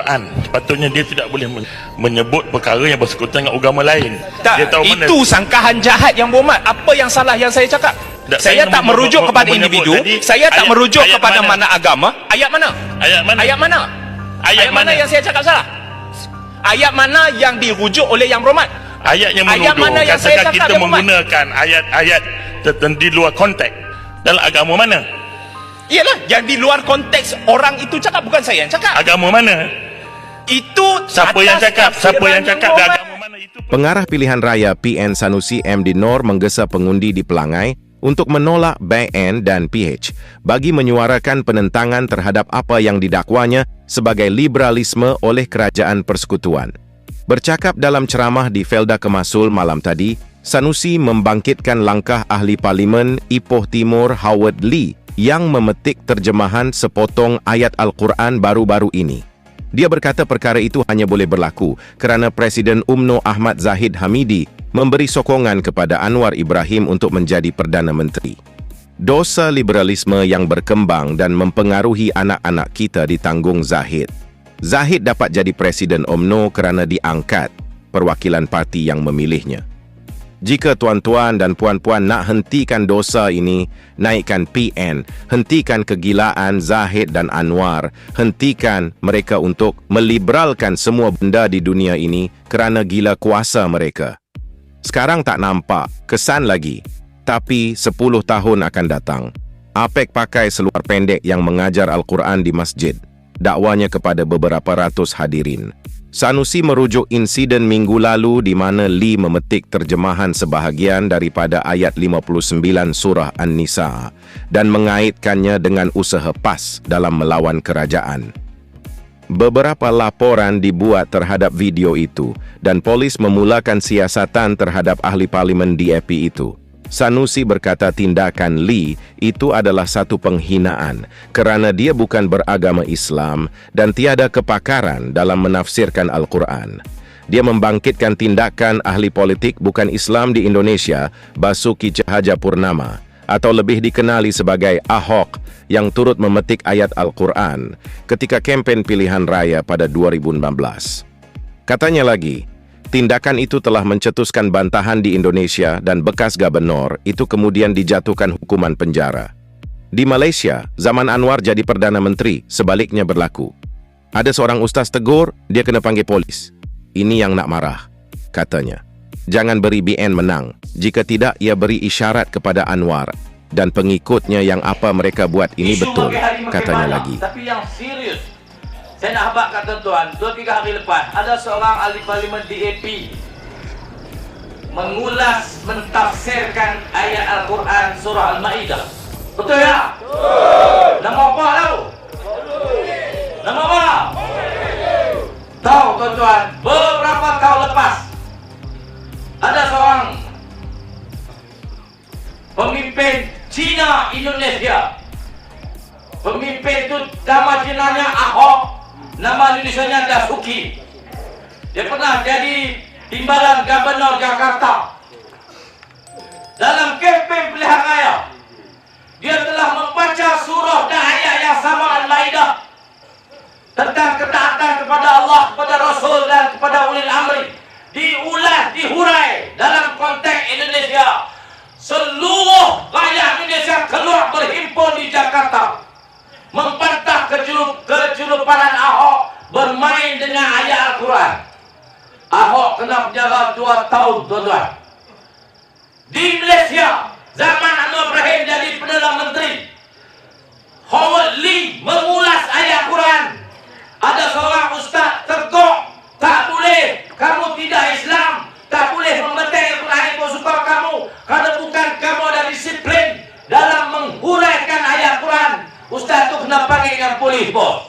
Al-Quran. Sepatutnya dia tidak boleh menyebut perkara yang bersekutu dengan agama lain. Tak, dia tahu itu mana sangkahan jahat yang berhormat. Apa yang salah yang saya cakap? Saya tak merujuk kepada individu, saya tak merujuk kepada mana agama. Ayat mana? Ayat mana? Ayat mana? Ayat mana yang saya cakap salah? Ayat mana yang dirujuk oleh yang berhormat? Ayat yang menuduh. Ayat mana yang saya Katakan cakap kita menggunakan ayat-ayat tertentu di luar konteks. Dalam agama mana? Iyalah, yang di luar konteks orang itu cakap, bukan saya yang cakap. Agama mana? Itu Siapa yang cakap? Siapa yang cakap dan agama mana itu? Pengarah pilihan raya PN Sanusi M. Dinor menggesa pengundi di Pelangai untuk menolak BN dan PH bagi menyuarakan penentangan terhadap apa yang didakwanya sebagai liberalisme oleh Kerajaan Persekutuan. Bercakap dalam ceramah di Felda Kemasul malam tadi, Sanusi membangkitkan langkah ahli parlimen Ipoh Timur Howard Lee yang memetik terjemahan sepotong ayat Al-Quran baru-baru ini. Dia berkata perkara itu hanya boleh berlaku kerana Presiden UMNO Ahmad Zahid Hamidi memberi sokongan kepada Anwar Ibrahim untuk menjadi Perdana Menteri. Dosa liberalisme yang berkembang dan mempengaruhi anak-anak kita ditanggung Zahid. Zahid dapat jadi Presiden UMNO kerana diangkat perwakilan parti yang memilihnya. Jika tuan-tuan dan puan-puan nak hentikan dosa ini, naikkan PN, hentikan kegilaan Zahid dan Anwar, hentikan mereka untuk meliberalkan semua benda di dunia ini kerana gila kuasa mereka. Sekarang tak nampak, kesan lagi. Tapi 10 tahun akan datang. APEC pakai seluar pendek yang mengajar Al-Quran di masjid. Dakwanya kepada beberapa ratus hadirin. Sanusi merujuk insiden minggu lalu di mana Lee memetik terjemahan sebahagian daripada ayat 59 surah An-Nisa dan mengaitkannya dengan usaha PAS dalam melawan kerajaan. Beberapa laporan dibuat terhadap video itu dan polis memulakan siasatan terhadap ahli parlimen DAP itu. Sanusi berkata tindakan Lee itu adalah satu penghinaan kerana dia bukan beragama Islam dan tiada kepakaran dalam menafsirkan Al-Quran. Dia membangkitkan tindakan ahli politik bukan Islam di Indonesia, Basuki Cahayapurnama, atau lebih dikenali sebagai Ahok, yang turut memetik ayat Al-Quran ketika kempen pilihan raya pada 2016. Katanya lagi, tindakan itu telah mencetuskan bantahan di Indonesia dan bekas gubernur itu kemudian dijatuhkan hukuman penjara. Di Malaysia, zaman Anwar jadi Perdana Menteri, sebaliknya berlaku. Ada seorang ustaz tegur, dia kena panggil polis. Ini yang nak marah, katanya. Jangan beri BN menang, jika tidak ia beri isyarat kepada Anwar dan pengikutnya yang apa mereka buat ini betul, katanya lagi. Tapi yang serius, saya nak habak kat tuan-tuan, 2-3 hari lepas, ada seorang ahli parlimen DAP mengulas, mentafsirkan ayat Al-Quran surah Al-Ma'idah. Betul ya? Betul! Nama apa tahu? Nama apa? Tahu tuan-tuan, beberapa tahun lepas, ada seorang pemimpin Cina Indonesia. Pemimpin itu nama Cinanya Ahok, nama Indonesianya Dasuki. Dia pernah jadi timbalan gubernur Jakarta. Dalam kempen pilihan raya, dia telah membaca surah dan ayat yang sama Al-Maidah tentang ketaatan kepada Allah, kepada Rasul dan kepada ulil amri. Diulas, dihurai dalam konteks Indonesia. Seluruh rakyat Indonesia keluar berhimpun di Jakarta membantah kecurupanan Ahok bermain dengan ayat Al-Quran. Ahok kena penjara 2 tahun, tuan-tuan. Di Malaysia, zaman Anwar Ibrahim jadi Perdana Menteri, Howard Lee mengulas ayat Quran. Ada seorang ustaz tergok, tak boleh, kamu tidak Islam, tak boleh membaca Al-Quran itu suka kamu, kerana bukan kamu ada disiplin dalam menghuraikan ayat Quran. Ustaz tu kena panggil dengan polis, bos.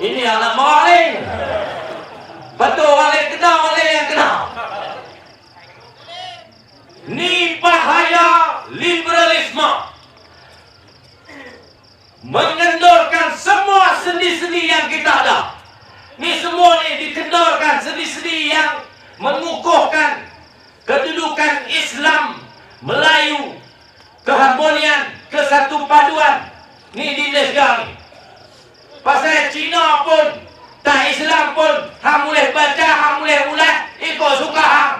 Ini yang nak marah ni. Betul, orang lain kena, orang lain yang kena. Ni bahaya liberalisme. Mengendorkan semua sendi-sendi yang kita ada. Ni semua ni dikendorkan sendi-sendi yang mengukuhkan kedudukan Islam, Melayu, keharmonian, kesatu paduan. Ni di Malaysia ni. Pasal Cina pun, tak Islam pun, hang boleh baca, hang boleh ulat, ikut suka hang.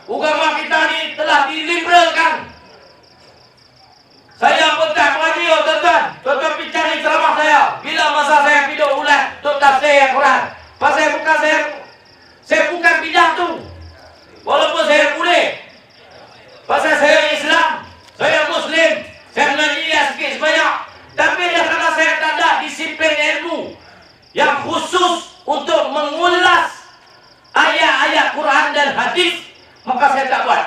Agama kita ni telah diliberalkan. Saya pun tak radio, tuan-tuan. Tuan-tuan pergi cari ceramah saya. Bila masa saya hidup ulat untuk tafsir Al-Quran. Pasal bukan saya bukan bidang tu. Walaupun saya boleh. Pasal saya Islam, saya Muslim, saya mengaji sikit sebanyak. Tapi kerana saya tak ada disiplin ilmu yang khusus untuk mengulas ayat-ayat Quran dan hadis, maka saya tak buat.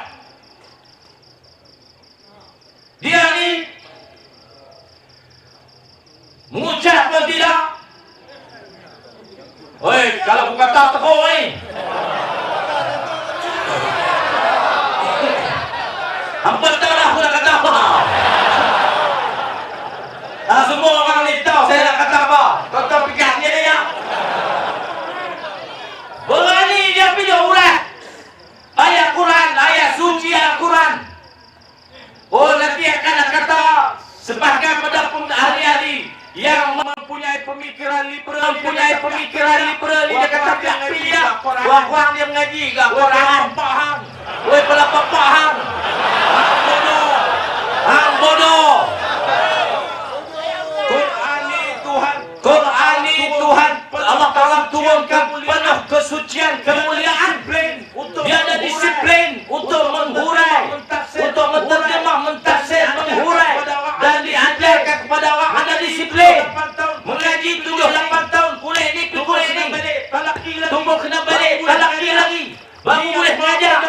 Dia ni mengucap pun tidak. Oi, kalau aku kata teruk ni. Hampa tahu dah aku nak kata apa. Semua orang ni tahu saya nak kata apa. Tuan-tuan fikir dia ya. Berani dia pilih urat ayat Quran, ayat suci Al-Quran. Oh, nanti akan kata sebahagian pada ahli-ahli yang mempunyai pemikiran liberal, dia kata tak pilih. Wah, dia mengaji ke Quran. Faham. Woi, pelapa faham. Hang bodoh. Quran ni Tuhan. Allah Ta'ala turunkan penuh kesucian, kemuliaan. Dia ada disiplin untuk menghurai, untuk menterjemah, mentafsir, menghurai. Dan diajarkan kepada orang ada disiplin. Mengaji 7-8 tahun, kuliah ni, kuliah ni. Tumbuh kena balik, talaki lagi. Baru boleh mengajar.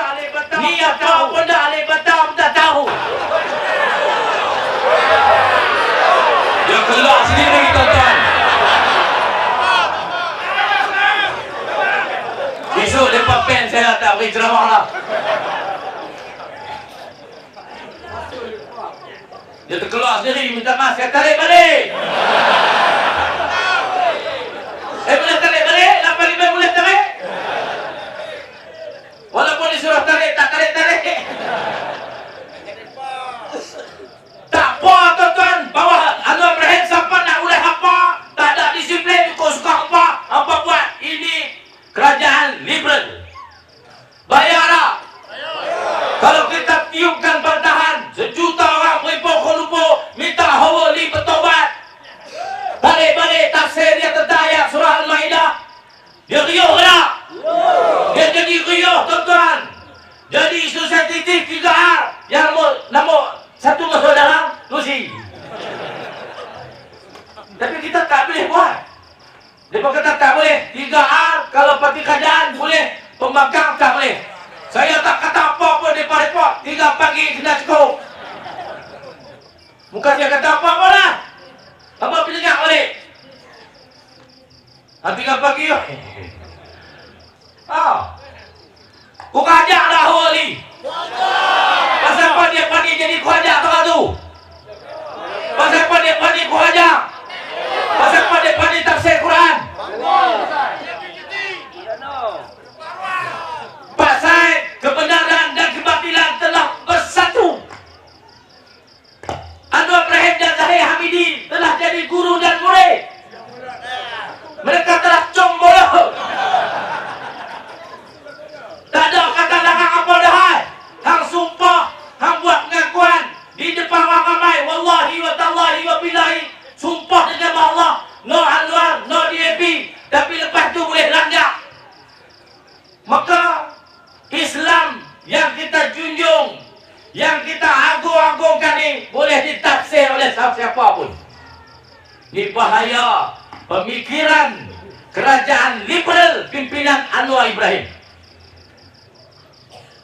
Ni apa pun dah alih batal pun tak tahu. Dia keluar sendiri, tuan-tuan. Besok lepas pen saya tak beri ceramah lah. Dia terkeluar sendiri, minta maaf, saya tarik balik. Boleh tarik balik? 85 boleh tarik? Walaupun disuruh tarik, tak tarik-tarik. Tak apa, tuan-tuan. Bawah Anwar Ibrahim siapa nak boleh apa? Tak ada disiplin, kau suka apa? Apa buat? Ini kerajaan liberal. Bayar tak? Kalau kita tiupkan bantahan, sejuta orang berlimpah-limpah minta Hawali bertobat. Balik-balik tafsir dia tentang ayat surah Al-Ma'idah. Dia riuh tak? Dia jadi riuh, tuan-tuan. Jadi isu sensitif 3R yang nombor 1 masuk dalam Lucy. Tapi kita tak boleh buat. Mereka kata tak boleh 3R. Kalau parti kerajaan boleh, pembangkang tak boleh. Saya tak kata apa pun di report 3 pagi kena cukup. Bukan dia kata apa-apa lah. Apa penyengat balik 3 pagi. Ku kajak lah Hawali. Pasal apa dia pagi jadi kajak tak tu? Pasal apa dia pagi kajak? Pasal apa dia pagi tafsir Quran? Pasal kebenaran dan kebatilan telah bersatu. Anwar Ibrahim dan Zahir Hamidi telah jadi guru dan murid. Mereka telah combolo. Tak ada kata larang apa dah. Hang sumpah, hang buat pengakuan di depan orang ramai. Wallahi wa tallahi wa billahi. Sumpah dengan Allah. No Anwar, no DAP. Tapi lepas tu boleh langgar. Maka Islam yang kita junjung, yang kita agung-agungkan ni boleh ditafsir oleh siapa pun. Ini bahaya pemikiran kerajaan liberal pimpinan Anwar Ibrahim.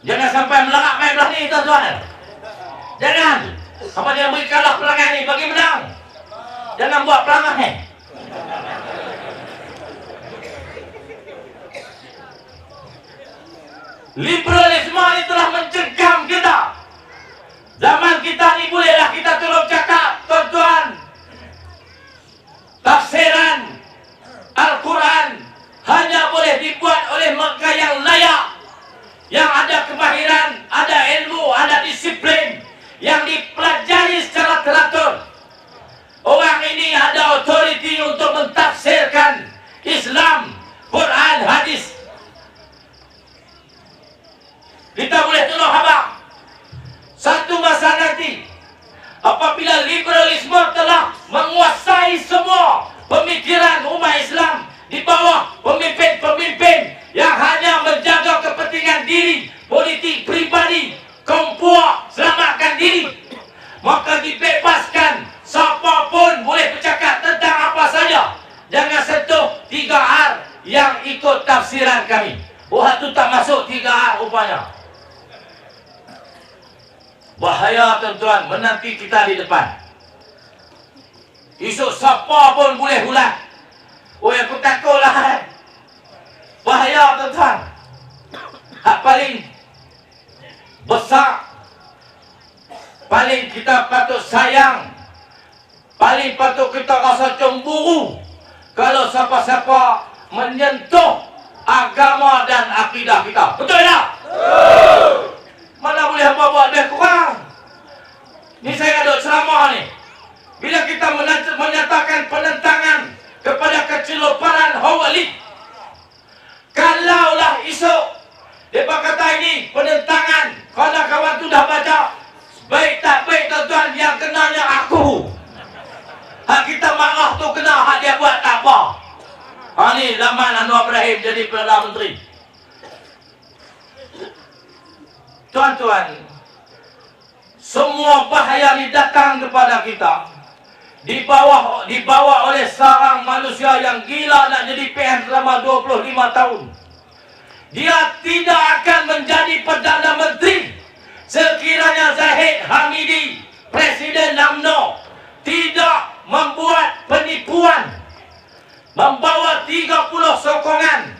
Jangan sampai melangak main belah ni, tuan-tuan. Jangan. Apa dia beri kalah pelangan ni, bagi menang. Jangan buat pelangan ni. Liberalisme ni telah mencengkam kita. Zaman kita ni bolehlah kita tolong cakap, tuan-tuan. Tafsiran Al-Quran hanya boleh dibuat oleh mereka yang layak, yang ada kemahiran, ada ilmu, ada disiplin, yang dipelajari secara teratur. Orang ini ada authority untuk mentafsir pemikiran umat Islam di bawah pemimpin-pemimpin yang hanya menjaga kepentingan diri, politik pribadi, kompuak, selamatkan diri, maka dibebaskan. Siapapun boleh bercakap tentang apa saja. Jangan sentuh 3R yang ikut tafsiran kami. Wah, tu tak masuk 3R rupanya. Bahaya tuan-tuan, menanti kita di depan. Esok siapa pun boleh hulat. Oh, aku takutlah. Bahaya tuan-tuan. Hak paling besar, paling kita patut sayang, paling patut kita rasa cemburu kalau siapa-siapa menyentuh agama dan akidah kita. Betul tak? Mana boleh apa buat lebih kurang. Ni saya ada ceramah ni. Bila kita menyatakan penentangan kepada keceluparan Hawali, kalaulah esok mereka kata ini penentangan, kawan-kawan tu dah baca, baik tak baik tuan-tuan, yang kenanya aku. Hak kita marah tu kena, hak dia buat tak apa. Ni zaman Anwar Ibrahim jadi Perdana Menteri. Tuan-tuan, semua bahaya ini datang kepada kita dibawa oleh seorang manusia yang gila nak jadi PM selama 25 tahun. Dia tidak akan menjadi Perdana Menteri sekiranya Zahid Hamidi, Presiden UMNO, tidak membuat penipuan, membawa 30 sokongan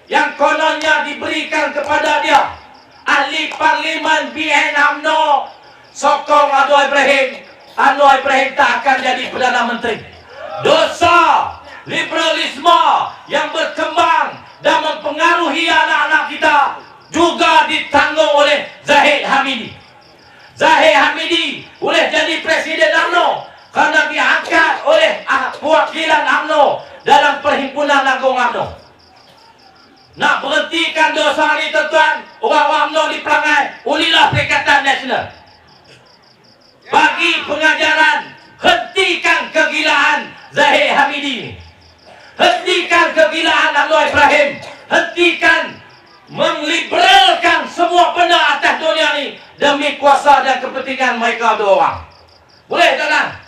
yang kononnya diberikan kepada dia. Ahli Parlimen BN UMNO sokong Anwar Ibrahim. Anwar Ibrahim tak akan jadi Perdana Menteri. Dosa liberalisme yang berkembang dan mempengaruhi anak-anak kita juga ditanggung oleh Zahid Hamidi. Zahid Hamidi boleh jadi Presiden UMNO kerana diangkat oleh perwakilan UMNO dalam Perhimpunan Agung UMNO. Nak berhentikan dosa ni tuan-tuan, orang UMNO di Pelangai, ulilah Perikatan Nasional. Bagi pengajaran, hentikan kegilaan Zahid Hamidi. Hentikan kegilaan Anwar Ibrahim. Hentikan mengliberalkan semua benda atas dunia ni demi kuasa dan kepentingan mereka dua orang. Boleh tuan-tuan?